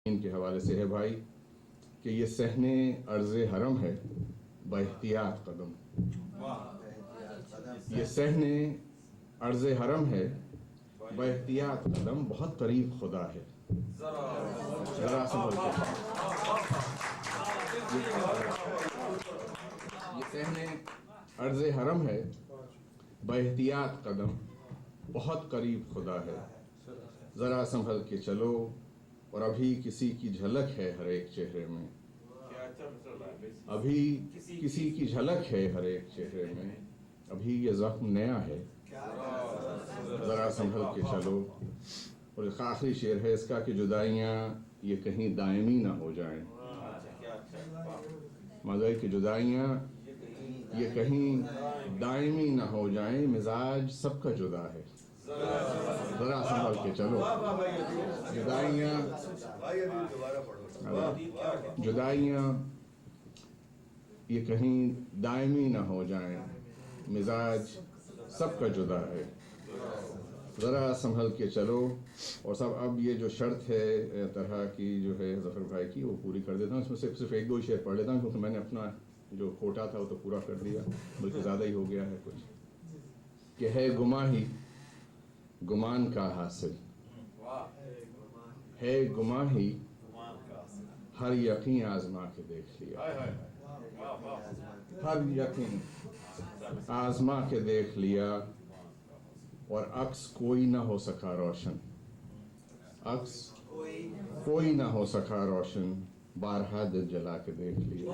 ان کے حوالے سے ہے بھائی کہ یہ صحن عرض حرم ہے باحتیاط قدم. یہ صحن عرض حرم ہے باحتیاط قدم، بہت قریب خدا ہے. ذرا سنبھل کے. یہ صحن عرض حرم ہے باحتیاط قدم، بہت قریب خدا ہے. ذرا سنبھل کے چلو، اور ابھی کسی کی جھلک ہے ہر ایک چہرے میں. ابھی کسی کی جھلک ہے ہر ایک چہرے میں. ابھی یہ زخم نیا ہے، ذرا سنبھل کے چلو. اور آخری شعر ہے اس کا کہ جدائیاں یہ کہیں دائمی نہ ہو جائیں. مگر کہ جدائیاں یہ کہیں دائمی نہ ہو جائیں، مزاج سب کا جدا ہے. ذرا سنبھل کے چلو. جدائیاں یہ کہیں دائمی نہ ہو جائیں، مزاج سب کا جدا ہے. ذرا سنبھل کے چلو. اور سب اب یہ جو شرط ہے طرح کی جو ہے ظفر بھائی کی، وہ پوری کر دیتا ہوں. اس میں سے صرف ایک دو شعر پڑھ لیتا ہوں کیونکہ میں نے اپنا جو کوٹا تھا وہ تو پورا کر دیا، بلکہ زیادہ ہی ہو گیا ہے کچھ. کہ ہے گماں ہی گمان کا حاصل، ہے گماں ہی ہر یقین آزما کے دیکھ لیا. ہر یقین آزما کے دیکھ لیا، اور عکس کوئی نہ ہو سکا روشن. عکس کوئی نہ ہو سکا روشن، بارہا دل جلا کے دیکھ لیا.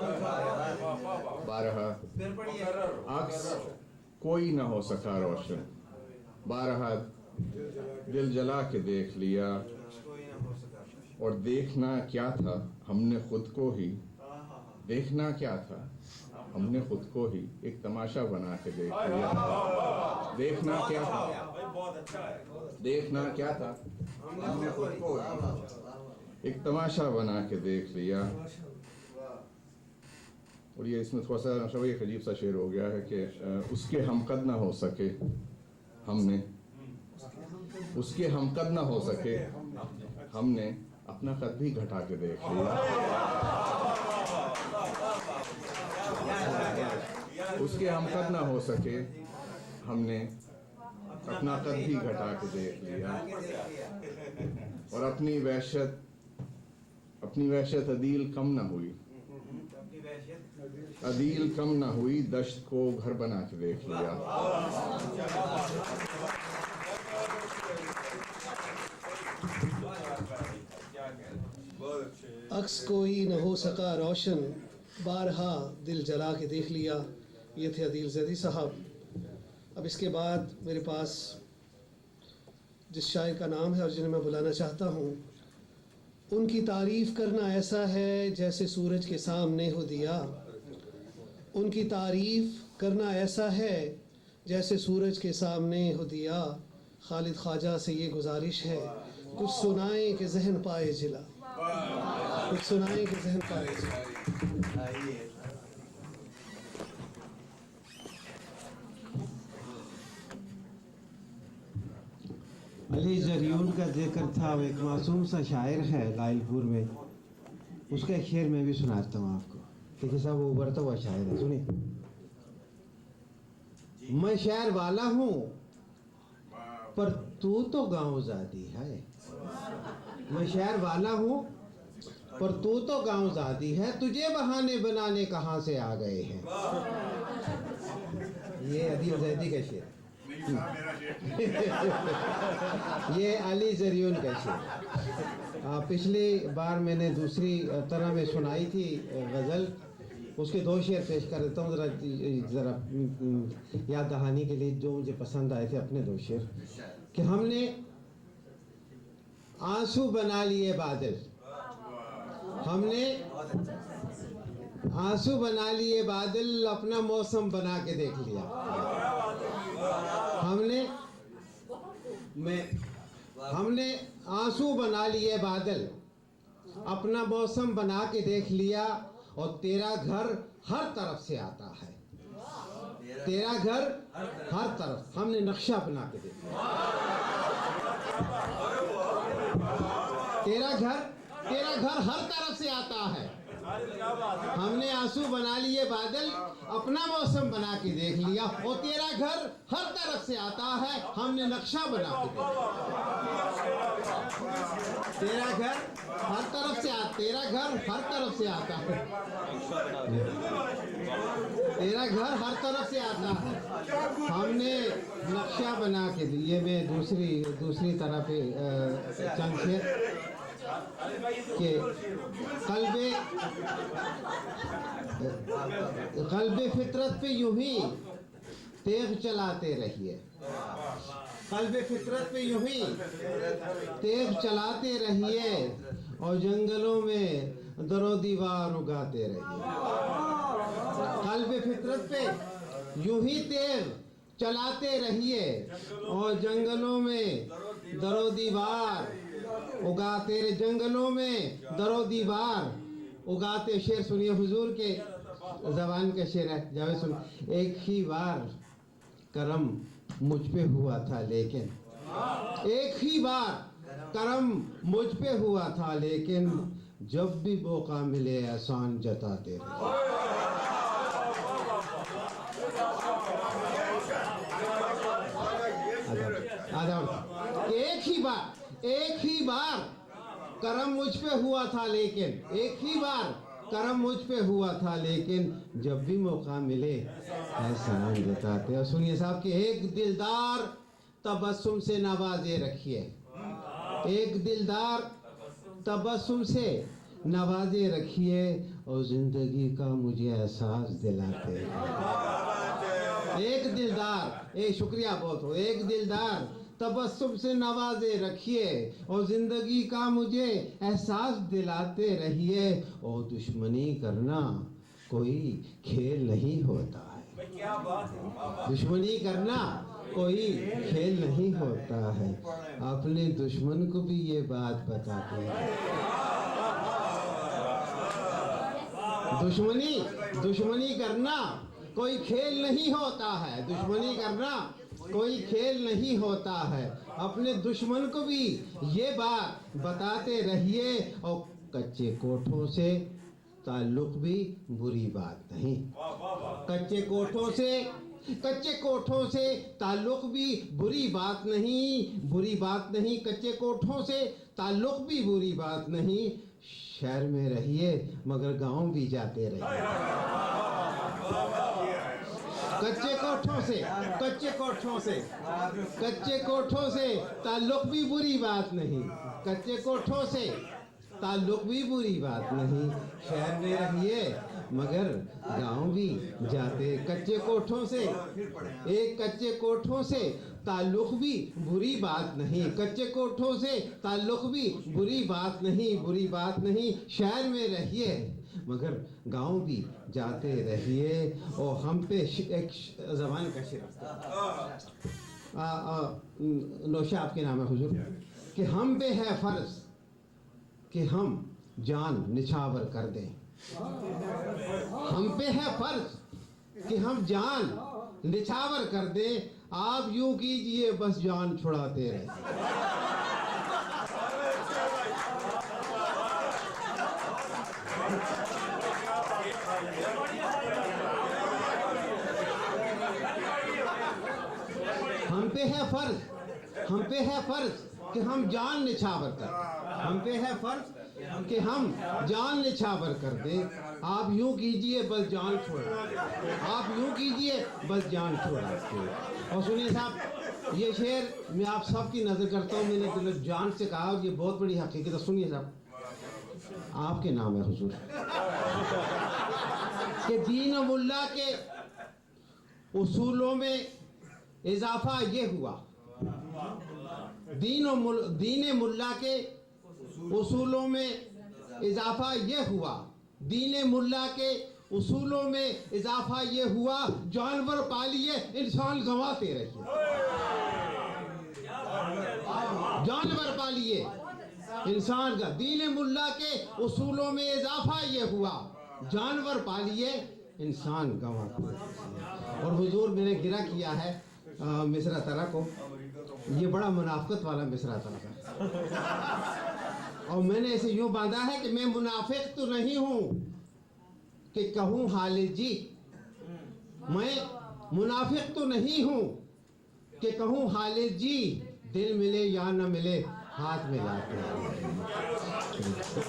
بارہا عکس کوئی نہ ہو سکا روشن، بارہا دل جلا کے دیکھ لیا. اور دیکھنا کیا تھا ہم نے خود کو ہی، دیکھنا کیا تھا ہم نے خود کو ہی ایک تماشا بنا کے دیکھ لیا. دیکھنا کیا تھا، دیکھنا کیا تھا ہم نے خود کو ہی ایک تماشا بنا کے دیکھ لیا. اور یہ اس میں تھوڑا سا ایک عجیب سا شعر ہو گیا ہے کہ اس کے ہم قد نہ ہو سکے ہم نے، اس کے ہم قد نہ ہو سکے ہم نے اپنا قد بھی گھٹا کے دیکھ لیا. اس کے ہم قد نہ ہو سکے ہم نے اپنا قد بھی گھٹا کے دیکھ لیا. اور اپنی وحشت عدیل کم نہ ہوئی، عدیل کم نہ ہوئی، دشت کو گھر بنا کے دیکھ لیا. عکس کوئی نہ ہو سکا روشن، بارہا دل جلا کے دیکھ لیا. یہ تھے عدیل زیدی صاحب. اب اس کے بعد میرے پاس جس شاعر کا نام ہے اور جنہیں میں بلانا چاہتا ہوں، ان کی تعریف کرنا ایسا ہے جیسے سورج کے سامنے ہو دیا. ان کی تعریف کرنا ایسا ہے جیسے سورج کے سامنے ہو دیا. خالد خواجہ سے یہ گزارش ہے، کچھ سنائیں کہ ذہن پائے جلا، کچھ سنائیں کہ ذہن پائے جلا. علی زریون کا ذکر تھا، وہ ایک معصوم سا شاعر ہے لائل پور میں. اس کا ایک شعر میں بھی سناتا ہوں آپ کو. دیکھیے صاحب وہ ابھرتا ہوا شاعر ہے، سنیں. میں شہر والا ہوں پر تو گاؤں زادی ہے. میں شہر والا ہوں پر تو گاؤں زادی ہے، تجھے بہانے بنانے کہاں سے آ گئے ہیں. یہ عدیل زیدی کا شعر، یہ علی زریون کا شعر. پچھلی بار میں نے دوسری طرح میں سنائی تھی غزل، اس کے دو شعر پیش کر دیتا ہوں ذرا یاد دہانی کے لیے، جو مجھے پسند آئے تھے اپنے دو شعر. کہ ہم نے آنسو بنا لیے بادل، ہم نے آنسو بنا لیے بادل، اپنا موسم بنا کے دیکھ لیا. ہم نے آنسو بنا لیے بادل، اپنا موسم بنا کے دیکھ لیا. اور تیرا گھر ہر طرف سے آتا ہے، تیرا گھر ہر طرف، ہم نے نقشہ بنا کے دیکھ لیا. تیرا گھر تیرا گھر ہر طرف سے آتا ہے. ہم نے آنسو بنا لیے بادل, اپنا موسم بنا کے دیکھ لیا, اور تیرا گھر ہر طرف سے آتا ہے, ہم نے نقشہ بنا کے دیکھ لیا. تیرا گھر ہر طرف سے آتا, تیرا گھر ہر طرف سے آتا ہے, تیرا گھر ہر طرف سے آتا ہے, ہم نے نقشہ بنا کے دیا. یہ میں دوسری طرح پہ چند شعر کہ قلب فطرت پہ یوں ہی تیغ چلاتے رہیے, قلب فطرت پہ یوں ہی تیغ چلاتے رہیے, اور جنگلوں میں در و دیوار اگاتے رہیے. قلب فطرت پہ یوں ہی تیغ چلاتے رہیے, اور جنگلوں میں در و دیوار اگاتے رہے, جنگلوں میں در و دیوار اگاتے. شعر سنیے, حضور کے زبان کا شعر ہے, جاوید سن. ایک ہی بار کرم مجھ پہ ہوا تھا لیکن, ایک ہی بار کرم مجھ پہ ہوا تھا لیکن, جب بھی موقع ملے احسان جتاتے رہے. ایک ہی بار کرم مجھ پہ ہوا تھا لیکن, ایک ہی بار کرم مجھ پہ ہوا تھا لیکن, جب بھی موقع ملے احسان جتاتے. اور سنیے صاحب کہ ایک دلدار تبسم سے نوازے رکھیے, ایک دلدار تبسم سے نوازے رکھیے, اور زندگی کا مجھے احساس دلاتے. ایک دلدار, شکریہ بہت ہو, ایک دلدار تبسم سے نوازے رکھیے, اور زندگی کا مجھے احساس دلاتے رہیے, اور دشمنی کرنا کوئی کھیل نہیں ہوتا ہے. دشمنی کرنا کوئی کھیل نہیں ہوتا ہے, اپنے دشمن کو بھی یہ بات بتاتے ہیں. دشمنی کرنا کوئی کھیل نہیں ہوتا ہے, دشمنی کرنا کوئی کھیل نہیں ہوتا ہے, اپنے دشمن کو بھی یہ بات بتاتے رہیے, اور کچے کوٹھوں سے تعلق بھی بری بات نہیں. کچے کوٹھوں سے تعلق بھی بری بات نہیں, بری بات نہیں. کچے کوٹھوں سے تعلق بھی بری بات نہیں, شہر میں رہیے مگر گاؤں بھی جاتے رہیے. کچے کوٹھوں سے تعلق بھی بری بات نہیں, کچے کوٹھوں سے تعلق بھی بری بات نہیں, شہر میں رہیے مگر گاؤں بھی جاتے. کچے کوٹھوں سے تعلق بھی بری بات نہیں, کچے کوٹھوں سے تعلق بھی بری بات نہیں, شہر میں رہیے مگر گاؤں بھی جاتے رہیے. اور ہم پہ ایک زبان کا شعر, نوشا آپ کے نام ہے حضور, کہ ہم پہ ہے فرض کہ ہم جان نچھاور کر دیں. ہم پہ ہے فرض کہ ہم جان نچھاور کر دیں, آپ یوں کیجئے بس جان چھڑاتے رہیں. ہم پہ ہے فرض کہ ہم جان نچھاور کر, ہم پہ ہے فرض کہ ہم جان نچھاور کر دیں, آپ یوں کیجئے بس جان چھوڑا, آپ یوں کیجئے بس جان چھوڑاتے. اور سنیے صاحب, یہ شعر میں آپ سب کی نظر کرتا ہوں, میں نے دل جان سے کہا, یہ بہت بڑی حقیقت ہے. سنیے صاحب, آپ کے نام ہے حضور, کہ دین و ملا کے اصولوں میں اضافہ یہ ہوا, دین ملا کے اصولوں میں اضافہ یہ ہوا, دین ملا کے اصولوں میں اضافہ یہ ہوا, جانور پالیے انسان گنواتے رہیے. جانور پالیے انسان کا, دین ملا کے اصولوں میں اضافہ یہ ہوا, جانور پالیے انسان گنواتے رہیے. اور حضور میں نے گرا کیا ہے مصرع طرح کو, یہ بڑا منافقت والا مصرع طرح ہے. اور میں نے اسے یوں باندھا ہے کہ میں منافق تو نہیں ہوں کہ کہوں خالد جی، میں منافق تو نہیں ہوں کہ کہوں خالد جی، دل ملے یا نہ ملے ہاتھ ملاتے ہیں۔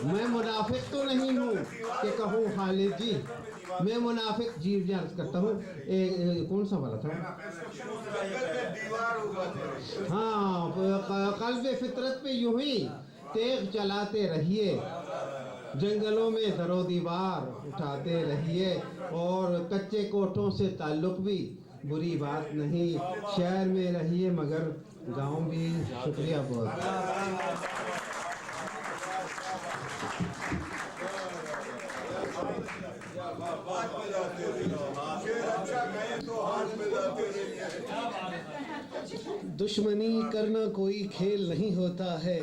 میں منافق تو نہیں ہوں کہ کہوں خالد جی، میں منافق جی عرض کرتا ہوں۔ کون سا والا تھا؟ ہاں، قلب فطرت پہ یوں ہی تیغ چلاتے رہیے، جنگلوں میں در و دیوار اٹھاتے رہیے، اور کچے کوٹھوں سے تعلق بھی بری بات نہیں، شہر میں رہیے مگر گاؤں بھی۔ شکریہ بہت۔ دشمنی کرنا کوئی کھیل نہیں ہوتا ہے،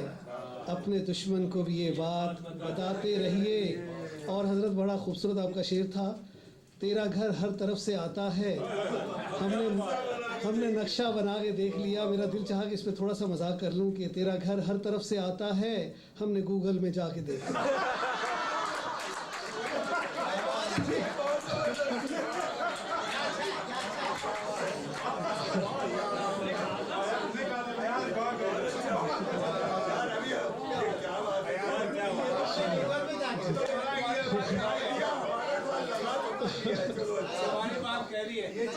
اپنے دشمن کو بھی یہ بات بتاتے رہیے۔ اور حضرت بڑا خوبصورت آپ کا شعر تھا، تیرا گھر ہر طرف سے آتا ہے۔ ہم نے نقشہ بنا کے دیکھ لیا، میرا دل چاہا کہ اس پہ تھوڑا سا مذاق کر لوں کہ تیرا گھر ہر طرف سے آتا ہے، ہم نے گوگل میں جا کے دیکھا۔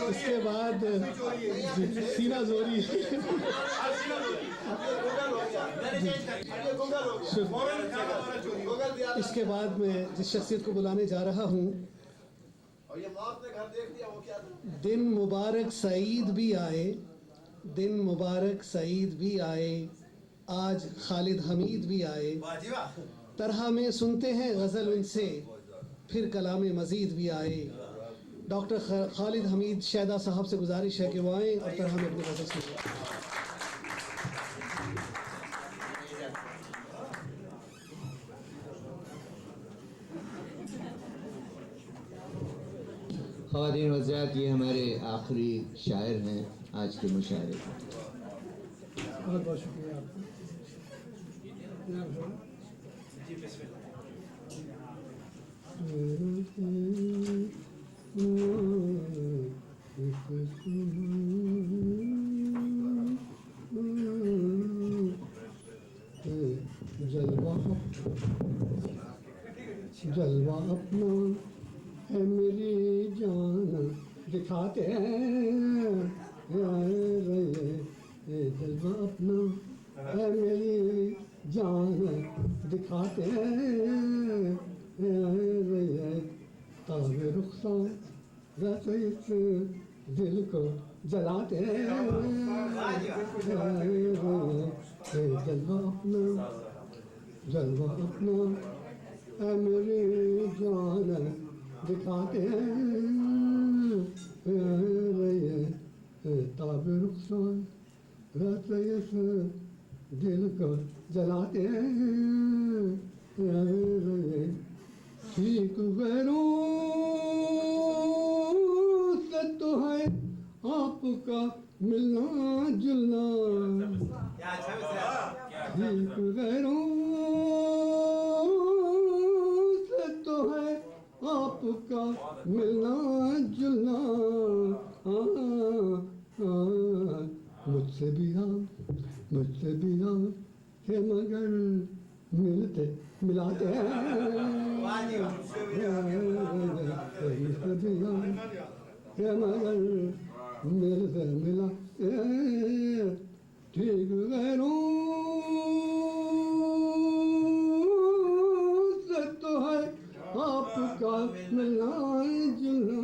اس کے بعد سینہ زوری، اس کے بعد میں جس شخصیت کو بلانے جا رہا ہوں، دن مبارک سعید بھی آئے، دن مبارک سعید بھی آئے، آج خالد حمید بھی آئے، طرح میں سنتے ہیں غزل ان سے، پھر کلام مزید بھی آئے۔ ڈاکٹر خالد حمید شیدا صاحب سے گزارش ہے کہ وہ آئیں اور طرح میں اپنی غزل سنائیں۔ خواتین و حضرات، یہ ہمارے آخری شاعر ہیں آج کے مشاعرے کے۔ بہت بہت شکریہ آپ کا۔ جلوہ اپنا ہے میری جان دکھاتے ہیں، جلوہ اپنا ہے میری جان دکھاتے ہیں، تاب رخسار رہتے اس دل کو جلاتے ہیں، جلوہ اپنا اے میری جان دکھاتے ہیں، تاب رخسار رہتے اس دل کو جلاتے ہیں، ٹھیک غیروں سے تو ہے آپ کا ملنا جلنا، ٹھیک غیروں سے تو ہے آپ کا ملنا جلنا، مجھ سے بھی آپ کہ مگر ملتے ملاتے ہیں، مجھ سے بھی آپ کہ مگر ملتے ملاتے ہیں، ٹھیک غیروں سے تو ہے آپ کا ملنا جلنا،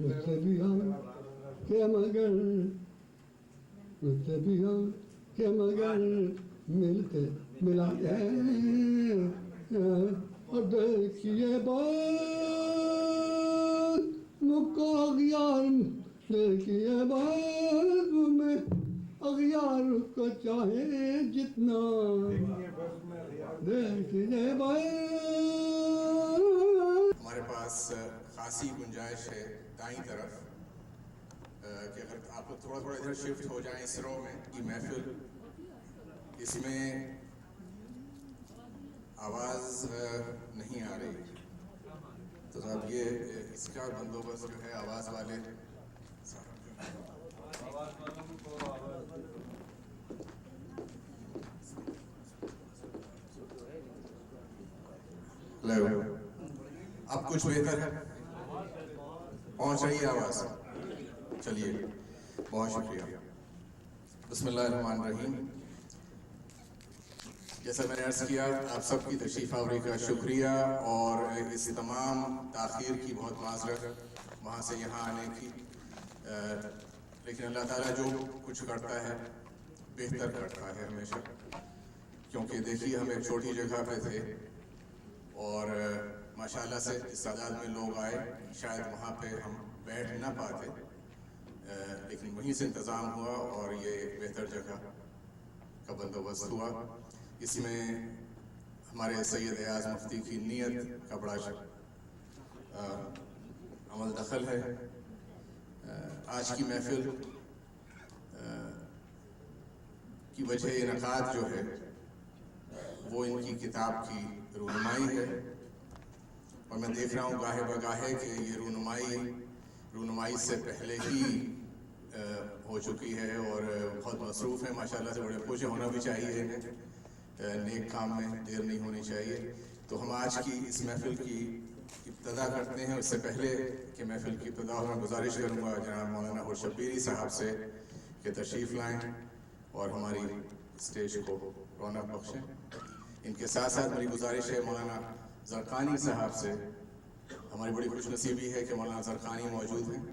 مجھ سے بھی آپ کہ مگر ملتے ملاتے ہیں، اور دیکھیے بات مکو اغیار، دیکھیے بات میں اغیار کو چاہے جتنا، دیکھیے بات۔ ہمارے پاس خاصی گنجائش ہے دائیں طرف کہ اگر آپ لوگ تھوڑا ادھر شفٹ ہو جائیں اس رو میں، یہ محفل اس میں آواز نہیں آ رہی، تو صاحب یہ اس کا بندوبست جو ہے آواز والے اب کچھ بہتر ہے، پہنچ رہی ہے آواز؟ چلیے بہت شکریہ۔ بسم اللہ الرحمن الرحیم۔ جیسا میں نے عرض کیا، آپ سب کی تشریف آوری کا شکریہ اور اس تمام تاخیر کی بہت معذرت وہاں سے یہاں آنے کی، لیکن اللہ تعالیٰ جو کچھ کرتا ہے بہتر کرتا ہے ہمیشہ، کیونکہ دیکھیے ہم ایک چھوٹی جگہ پہ تھے اور ماشاءاللہ سے اس تعداد میں لوگ آئے، شاید وہاں پہ ہم بیٹھ نہ پاتے، لیکن وہیں سے انتظام ہوا اور یہ بہتر جگہ کا بندوبست ہوا۔ اس میں ہمارے سید ایاز مفتی کی نیت کا بڑا عمل دخل ہے۔ آج کی محفل کی وجہ انعقاد جو ہے وہ ان کی کتاب کی رونمائی ہے، اور میں دیکھ رہا ہوں گاہے بگاہے کہ یہ رونمائی سے پہلے ہی ہو چکی ہے اور بہت مصروف ہے، ماشاءاللہ سے بڑے خوش ہونا بھی چاہیے، نیک کام میں دیر نہیں ہونی چاہیے۔ تو ہم آج کی اس محفل کی ابتدا کرتے ہیں۔ اس سے پہلے کہ محفل کی ابتدا ہو، میں گزارش کروں گا جناب مولانا ہرشبیری صاحب سے کہ تشریف لائیں اور ہماری اسٹیج کو رونق بخشیں۔ ان کے ساتھ ساتھ میری گزارش ہے مولانا زرقانی صاحب سے، ہماری بڑی خوش نصیبی ہے کہ مولانا زرقانی موجود ہیں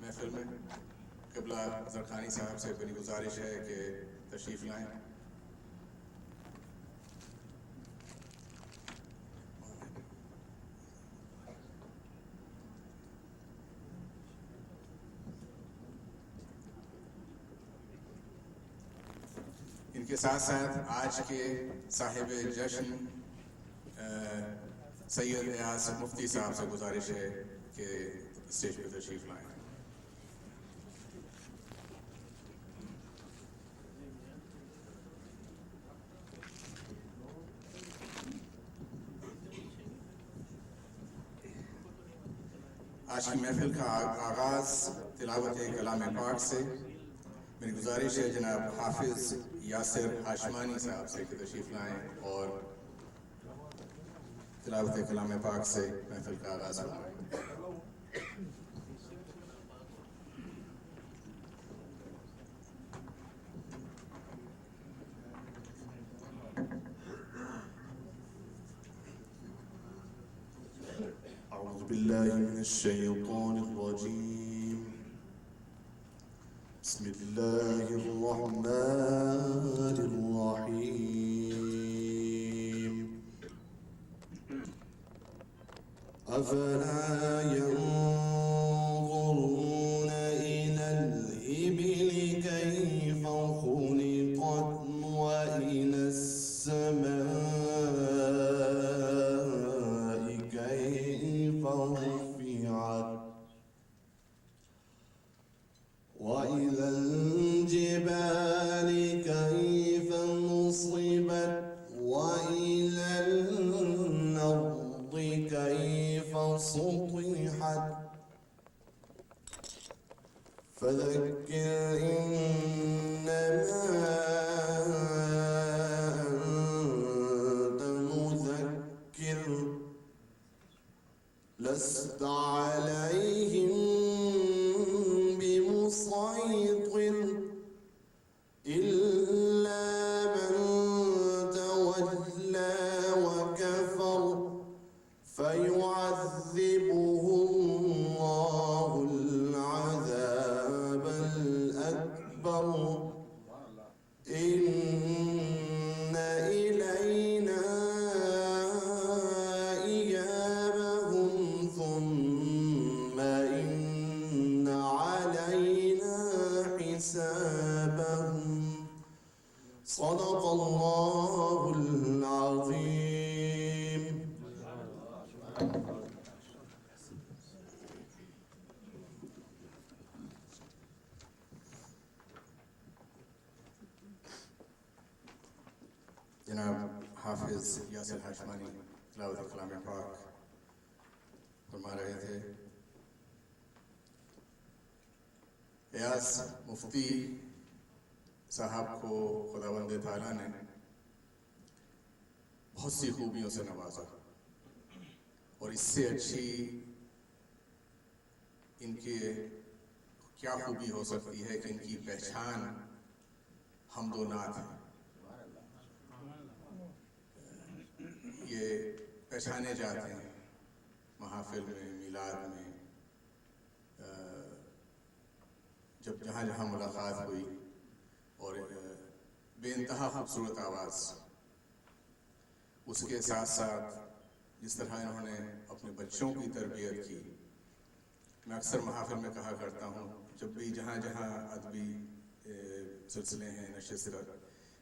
محفل میں۔ قبلہ زرقانی صاحب سے میری گزارش ہے کہ تشریف لائیں۔ ان کے ساتھ ساتھ آج کے صاحب جشن سید ایاز مفتی صاحب سے گزارش ہے کہ اسٹیج پہ تشریف لائیں۔ آج کی محفل کا آغاز تلاوت کلام پاک سے۔ میری گزارش ہے جناب حافظ یاسر ہاشمانی صاحب سے کہ تشریف لائیں اور تلاوت کلام پاک سے محفل کا آغاز ہوا۔ أعوذ بالله من الشيطان الرجيم، بسم الله الرحمن الرحيم. أفلا ينظرون إلى الإبل كيف خلقت وإلى السماء كيف رفعت وإلى الجبال كيف نصبت وإلى الأرض كيف سطحت فذكر إنما أنت مذكر لست عليهم بمسيطر إلا من تولى وكفر فيعذبه الله العذاب الأكبر إن إلينا إيابهم ثم جناب حافظ یاسر ہاشمانی تلاوت کلام پاک فرما رہے تھے. ایاز مفتی صاحب کو خداوند تعالیٰ نے بہت سی خوبیوں سے نوازا، اور اس سے اچھی ان کی کیا خوبی ہو سکتی ہے کہ ان کی پہچان حمد و نعت ہے. یہ پہچانے جاتے ہیں محافل میں، میلاد میں، جب جہاں جہاں ملاقات ہوئی، اور بے انتہا خوبصورت آواز. اس کے ساتھ ساتھ جس طرح انہوں نے اپنے بچوں کی تربیت کی. میں اکثر محافل میں کہا کرتا ہوں جب بھی جہاں جہاں ادبی سلسلے ہیں، نشست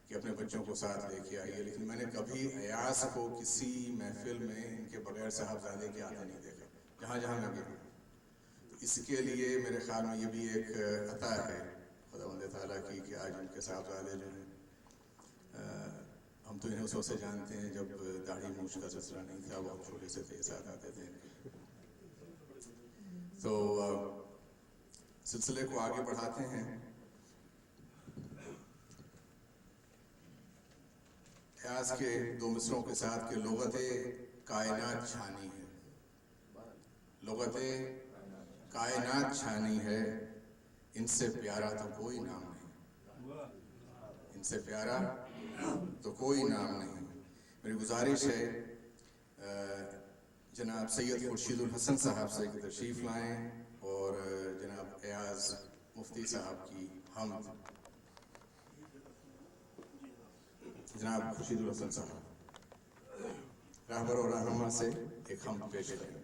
کہ اپنے بچوں کو ساتھ لے کے آئیے، لیکن میں نے کبھی ایاز کو کسی محفل میں ان کے بغیر صاحبزادے کے آتے نہیں دیکھا، جہاں جہاں میں گیا. تو اس کے لیے میرے خیال میں یہ بھی ایک عطا ہے خداوند تعالیٰ کی کہ آج ان کے صاحبزادے جو ہیں، ہم تو انہیں اس وقت سے جانتے ہیں جب داڑھی مونچھ کا سلسلہ نہیں تھا، وہ چھوٹے سے تھے، ساتھ آتے تھے. تو سلسلے کو آگے بڑھاتے ہیں. ایاز کے دو مصروں کے ساتھ کہ لغت کائنات چھانی ہے، لغت کائنات چھانی ہے، ان سے پیارا تو کوئی نام نہیں، ان سے پیارا تو کوئی نام نہیں. میری گزارش ہے جناب سید خورشید الحسن صاحب سے کہ تشریف لائیں اور جناب ایاز مفتی صاحب کی حمد. جناب خورشید الحسن صاحب رہبر و رہنما سے ایک حمد پیش کریں.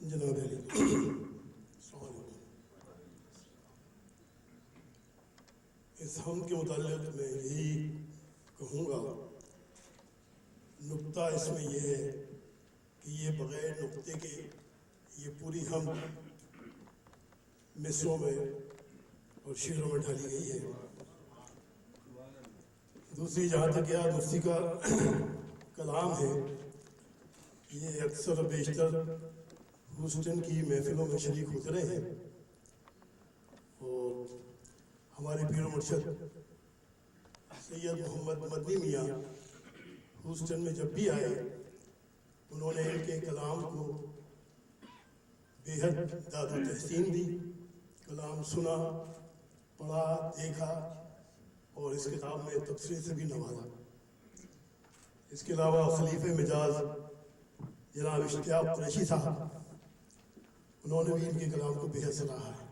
جناب علی السلام علیکم. اس حمد کے متعلق میں یہی کہوں گا، نقطہ اس میں یہ ہے کہ یہ بغیر نقطے کے یہ پوری حمد مصروں میں اور شعروں میں ڈھالی گئی ہے. دوسری جہاں تک یاد مفتی کا کلام ہے، یہ اکثر و بیشتر ہیوسٹن کی محفلوں میں شریک ہوتے رہے ہیں، اور ہمارے پیر و مرشد سید محمد مدنی میاں ہیوسٹن میں جب بھی آئے، انہوں نے ان کے کلام کو بے حد داد و تحسین دی. کلام سنا، پڑھا، دیکھا، اور اس کتاب میں تبصرے سے بھی نوازا. اس کے علاوہ خلیفہ مجاز جناب اشتیاق قریشی صاحب، انہوں نے بھی ان کے کلام کو بے حد سراہا ہے.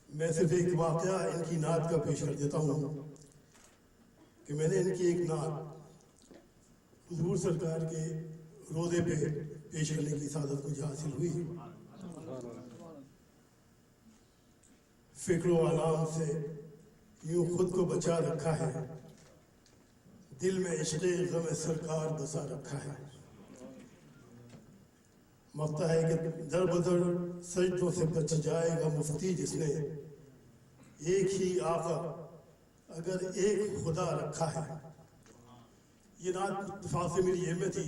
میں صرف ایک واقعہ ان کی نعت کا پیش کر دیتا ہوں کہ میں نے ان کی ایک نعت حضور سرکار کے روضے پہ پیش کرنے کی سعادت مجھے حاصل ہوئی. فکر و علام سے یوں خود کو بچا رکھا ہے، دل میں عشق غم سرکار بسا رکھا ہے. مقطع ہے کہ در بدر سجدوں سے بچ جائے گا مفتی جس نے ایک ہی آقا اگر ایک خدا رکھا ہے. یہ نعت اتفاق سے میری میں تھی،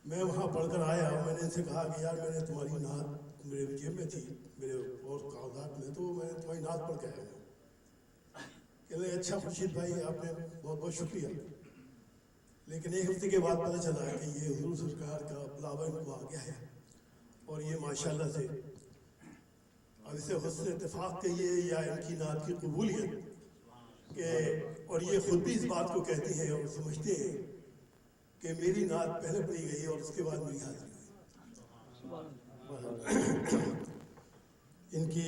میں وہاں پڑھ کر آیا. میں نے ان سے کہا کہ یار میں نے تمہاری نعت میرے جیب میں تھی، میرے اور کاغذات میں، تو میں نے تمہاری نعت پڑھ کے آیا ہوں. کہ اچھا خورشید بھائی، آپ نے بہت بہت شکریہ. لیکن ایک ہفتے کے بعد پتہ چلا کہ یہ حضور سرکار کا بلاوا ان کو آ گیا ہے، اور یہ ماشاءاللہ سے اب اسے حسن اتفاق کہیے یا ان کی نعت کی قبولیت کہ، اور یہ خود بھی اس بات کو کہتے ہیں اور سمجھتے ہیں کہ میری نعت پہلے پڑھی گئی اور اس کے بعد میری حاضری ہوئی. ان کی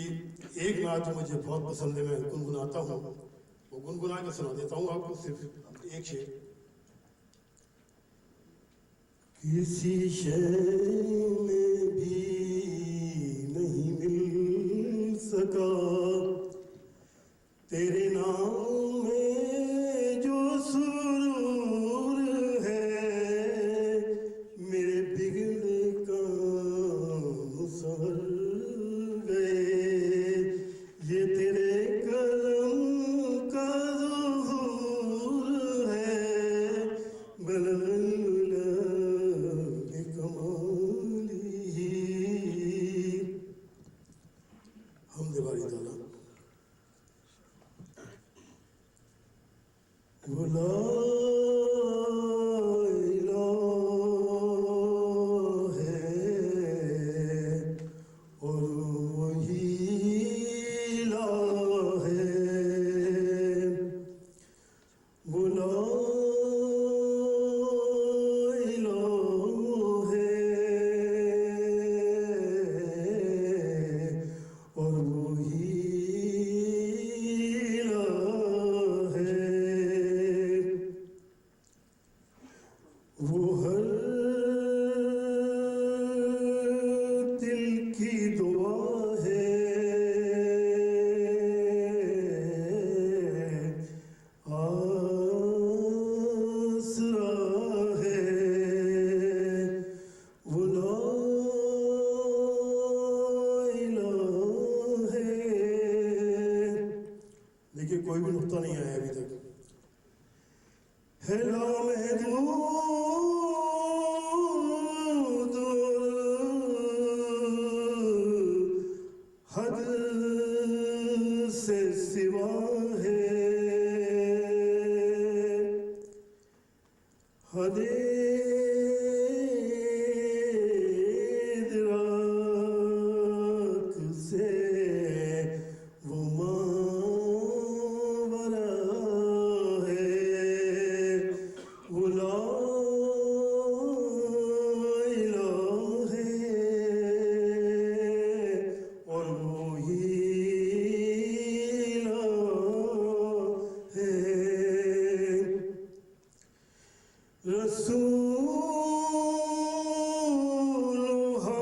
ایک نعت جو مجھے بہت پسند ہے، میں گنگناتا ہوں، وہ گنگنا کے سنا دیتا ہوں آپ کو صرف ایک شعر. کسی شے میں بھی نہیں مل سکا تیرے نام میں جو سرور ہے، بلغ العلا بکمالہ. حمد باری تعالیٰ. وہ لا الہ ہے اور وہی الہ ہے. وہ لا الہ ہے اور وہی الہ ہے. وہ ہر دل کی دعا ہے، آسرا ہے. وہ لا الہ ہے. دیکھیے کوئی بھی نقطہ نہیں آیا ابھی تک. ہے لامحدود حد سے سوا ہے. حد ادراک سے وہ ماورا ہے. وہ لا الہ ہے اور وہی الہ ہے. رسولها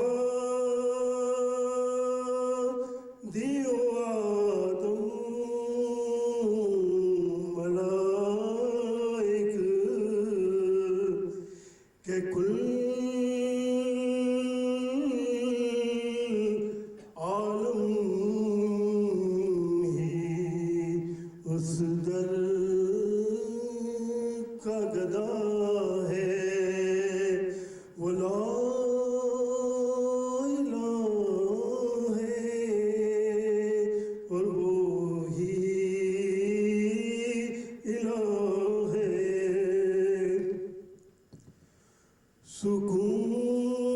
دیو آدم ملائک کہ کل عالم ہی اس در کا گدا ہے. وہ لا الہ ہے اور وہی الہ ہے. سکون